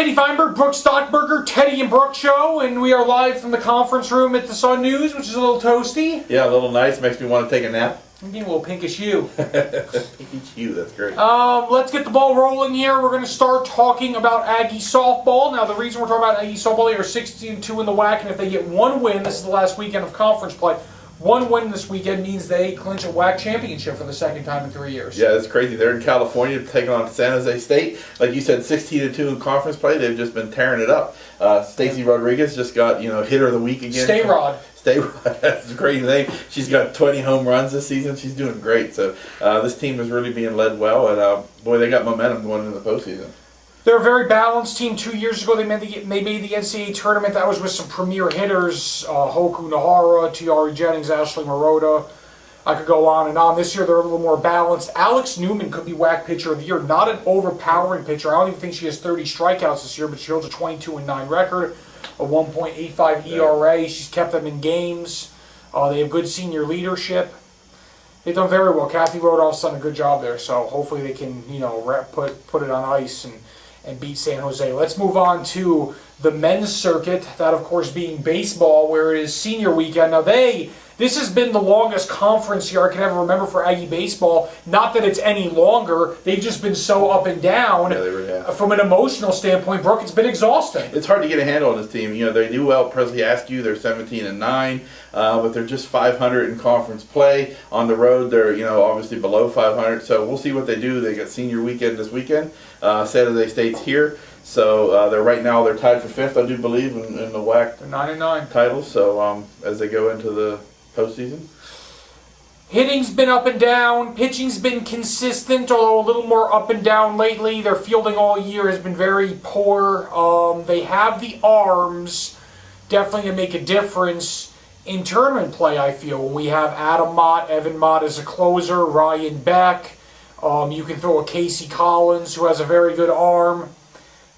Teddy Feinberg, Brook Stockburger, Teddy and Brook Show, and we are live from the conference room at the Sun News, which is a little toasty. Yeah, a little nice. Makes me want to take a nap. I'm getting a little pinkish hue. Pinkish hue, that's great. Let's get the ball rolling here. We're going to start talking about Aggie softball. Now, the reason we're talking about Aggie softball, they are 16-2 in the WAC, and if they get one win, this is the last weekend of conference play. One win this weekend means they clinch a WAC championship for the second time in 3 years. Yeah, it's crazy. They're in California taking on San Jose State. Like you said, 16-2 in conference play. They've just been tearing it up. Stacey Rodriguez just got, hitter of the week again. Stay Rod. Stay Rod. That's a great name. She's got 20 home runs this season. She's doing great. So this team is really being led well. And, boy, they got momentum going into the postseason. They're a very balanced team. 2 years ago, they made the NCAA tournament. That was with some premier hitters, Hoku Nahara, Tiari Jennings, Ashley Marotta. I could go on and on. This year, they're a little more balanced. Alex Newman could be WAC Pitcher of the Year. Not an overpowering pitcher. I don't even think she has 30 strikeouts this year, but she holds a 22-9 record, a 1.85 ERA. She's kept them in games. They have good senior leadership. They've done very well. Kathy Rodolph's done a good job there, so hopefully they can, put it on ice and beat San Jose. Let's move on to the men's circuit, that of course being baseball, where it is senior weekend. Now this has been the longest conference year I can ever remember for Aggie baseball. Not that it's any longer. They've just been so up and down. Yeah, they really have. From an emotional standpoint, Brook, it's been exhausting. It's hard to get a handle on this team. They do well at Presley Askew. They're 17-9, but they're just 500 in conference play. On the road, they're obviously below 500. So we'll see what they do. They got senior weekend this weekend. San Jose State's here. So they're right now they're tied for fifth, I do believe, in the WAC. They're 9-9 titles. So as they go into the postseason. Hitting's been up and down. Pitching's been consistent, although a little more up and down lately. Their fielding all year has been very poor. They have the arms, definitely to make a difference in tournament play, I feel. When we have Adam Mott, Evan Mott as a closer, Ryan Beck. You can throw a Casey Collins, who has a very good arm.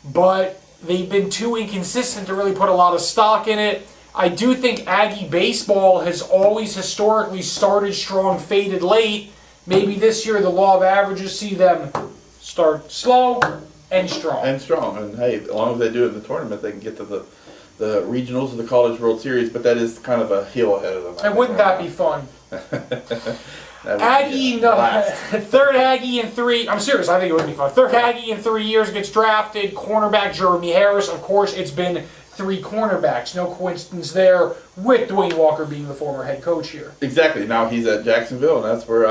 But they've been too inconsistent to really put a lot of stock in it. I do think Aggie baseball has always historically started strong, faded late. Maybe this year the law of averages see them start slow and strong. And hey, as long as they do it in the tournament, they can get to the regionals of the College World Series. But that is kind of a hill ahead of them. And wouldn't that be fun? Aggie, third Aggie in 3. I'm serious. I think it would be fun. Third Aggie in 3 years gets drafted. Cornerback Jeremy Harris. Of course, it's been 3 cornerbacks. No coincidence there. With Dwayne Walker being the former head coach here. Exactly. Now he's at Jacksonville, and that's where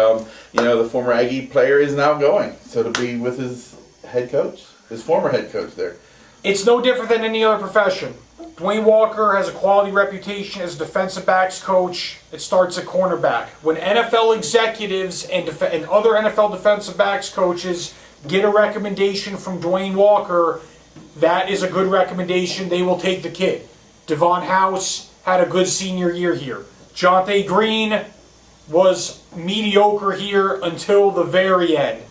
the former Aggie player is now going. So to be with his head coach, his former head coach there. It's no different than any other profession. Dwayne Walker has a quality reputation as a defensive backs coach. It starts at cornerback. When NFL executives and other NFL defensive backs coaches get a recommendation from Dwayne Walker, that is a good recommendation. They will take the kid. Devon House had a good senior year here. Jonte Green was mediocre here until the very end.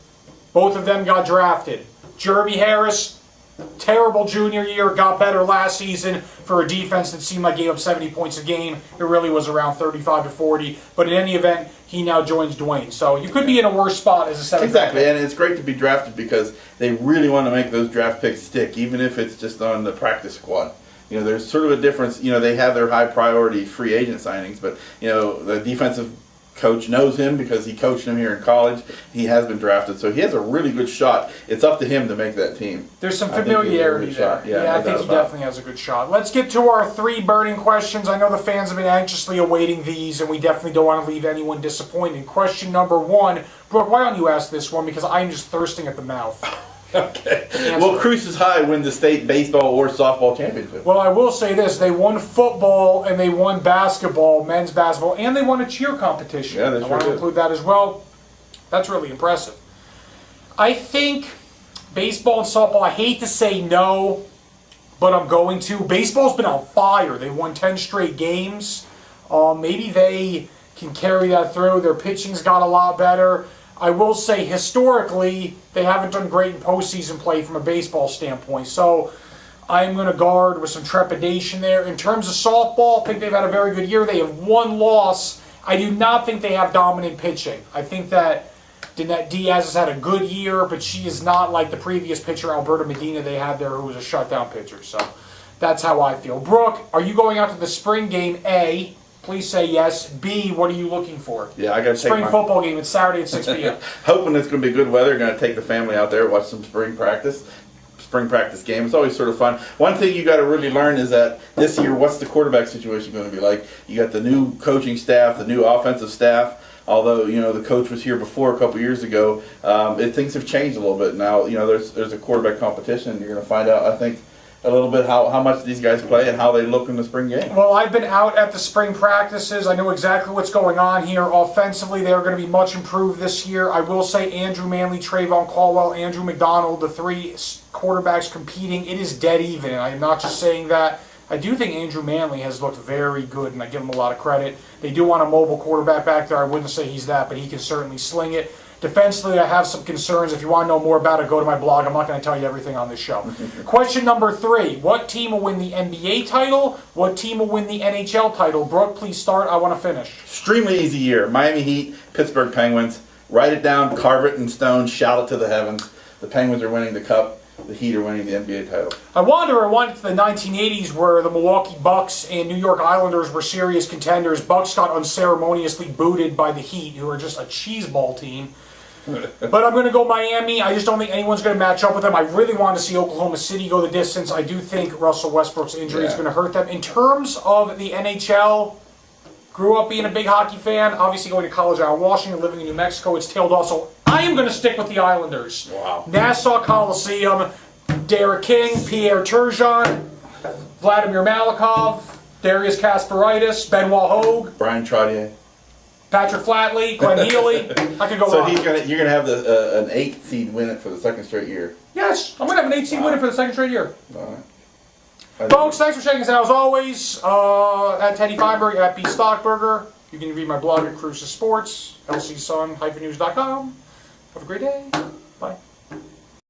Both of them got drafted. Jeremy Harris, terrible junior year, got better last season for a defense that seemed like gave up 70 points a game. It really was around 35 to 40. But in any event, he now joins Dwayne. So you could be in a worse spot as a seventh. Exactly, and it's great to be drafted because they really want to make those draft picks stick, even if it's just on the practice squad. There's sort of a difference. They have their high priority free agent signings, but the defensive coach knows him because he coached him here in college. He has been drafted, so he has a really good shot. It's up to him to make that team. There's some familiarity there. Yeah, I think he definitely has a good shot. Let's get to our 3 burning questions. I know the fans have been anxiously awaiting these, and we definitely don't want to leave anyone disappointed. Question number 1. Brooke, why don't you ask this one? Because I'm just thirsting at the mouth. Okay. Will Cruces High win the state baseball or softball championship? Well, I will say this. They won football and they won basketball, men's basketball, and they won a cheer competition. Yeah, that's I want to include that as well. That's really impressive. I think baseball and softball, I hate to say no, but I'm going to. Baseball's been on fire. They won 10 straight games. Maybe they can carry that through. Their pitching's got a lot better. I will say historically, they haven't done great in postseason play from a baseball standpoint. So I'm going to guard with some trepidation there. In terms of softball, I think they've had a very good year. They have 1 loss. I do not think they have dominant pitching. I think that Danette Diaz has had a good year, but she is not like the previous pitcher, Alberta Medina, they had there, who was a shutdown pitcher. So that's how I feel. Brooke, are you going out to the spring game? A, please say yes. B, what are you looking for? Yeah, I got to take spring football game. It's Saturday at 6 p.m. Hoping it's going to be good weather. Going to take the family out there, watch some spring practice game. It's always sort of fun. One thing you got to really learn is that this year, what's the quarterback situation going to be like? You got the new coaching staff, the new offensive staff. Although the coach was here before a couple years ago, things have changed a little bit now. There's a quarterback competition. You're going to find out, I think, a little bit how much these guys play and how they look in the spring game. Well, I've been out at the spring practices. I know exactly what's going on here. Offensively, they're going to be much improved this year. I will say Andrew Manley, Trayvon Caldwell, Andrew McDonald, the three quarterbacks competing, it is dead even. I am not just saying that. I do think Andrew Manley has looked very good, and I give him a lot of credit. They do want a mobile quarterback back there. I wouldn't say he's that, but he can certainly sling it. Defensively, I have some concerns. If you want to know more about it, go to my blog. I'm not going to tell you everything on this show. Question number 3. What team will win the NBA title? What team will win the NHL title? Brooke, please start. I want to finish. Extremely easy year. Miami Heat, Pittsburgh Penguins. Write it down, carve it in stone, shout it to the heavens. The Penguins are winning the cup. The Heat are winning the NBA title. I went to the 1980s where the Milwaukee Bucks and New York Islanders were serious contenders. Bucks got unceremoniously booted by the Heat, who are just a cheeseball team. But I'm going to go Miami. I just don't think anyone's going to match up with them. I really want to see Oklahoma City go the distance. I do think Russell Westbrook's injury is going to hurt them. In terms of the NHL, grew up being a big hockey fan. Obviously going to college out in Washington, living in New Mexico. It's tailed off. So I am going to stick with the Islanders. Wow. Nassau Coliseum, Derek King, Pierre Turgeon, Vladimir Malikov, Darius Kasparaitis, Benoit Hogue, Brian Trottier. Patrick Flatley, Glenn Healy. I could go So on. you're gonna have an 8th seed win it for the second straight year. Yes, I'm going to have an 8-seed winner for the second straight year. All right. Folks, thanks for checking us out as always. At Teddy Feinberg, at B. Stockburger. You can read my blog at Cruces Sports, lcsun-news.com. Have a great day. Bye.